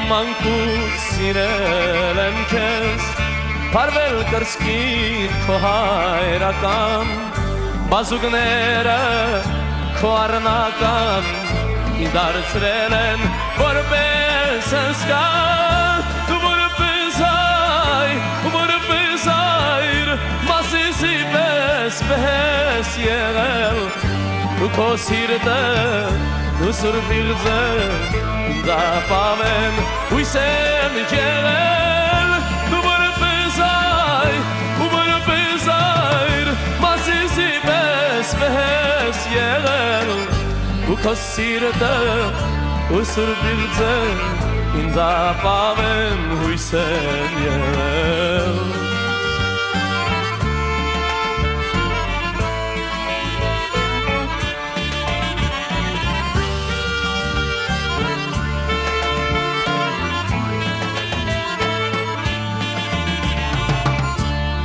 մանկուց սիրել եմ քեզ Փարվել կրծքին քո հայրական Բազուկները քո առնական Ինձ դարձրել են որպես հսկան Դու որպես այր Մասիսի պես պես եղել Դու քո սիրտը դու սուրբիղձը Ինձ ապավեն հույսեն եղել Դու որպես այր Մասիսի պես պես եղել Դու քո սիրտը ու սուրբիղձը Ինձ ապավեն հույսեն եղել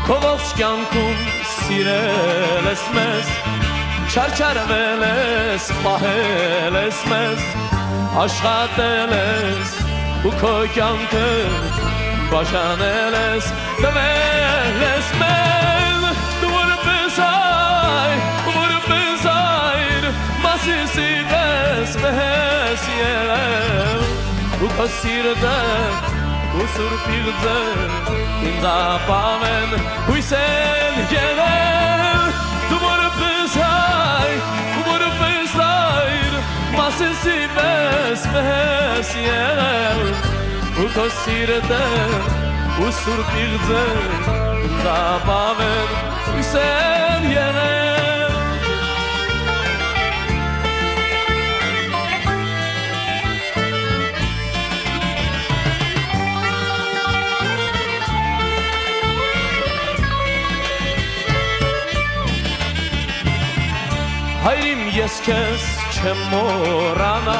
Քո ողջ կյանքում սիրել ես մեզ Չարչարվել ես, պահել ես մեզ Աշխատել ես ու քո կյանքը բաժանել ես Տվել ես մեզ Դու որպես այր Մասիսի պես պես եղել Դու քո սիրտը ու սուրբիղձը Ինձ ապավեն հույսեն եղել Դու որպես այր Մասիսի պես պես եղել Ու քո սիրտը ու սուրբիղձը Ինձ ապավեն հույսեն եղել Հայրիմ ես քեզ չեմ մոռանա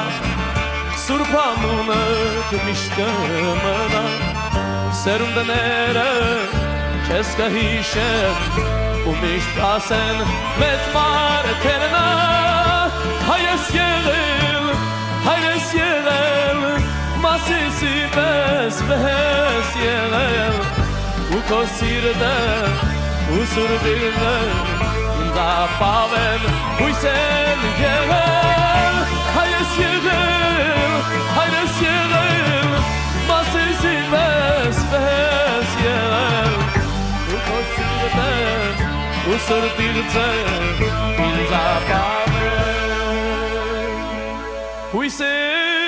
Սուրբ անունդ միշտ կմնա Սերունդները քեզ կհիշեն ու միշտ կասեն մեծ մարդերն Հայր ես եղել Մասիսի պես պես եղել Ու քո սիրտը ու սուրբիղձը Ինձ ապավեն հույսեն եղել Հայր ես եղել Մասիսի պես պես եղել Ու քո սիրտը ու սուրբիղձը Ինձ ապավեն հույսեն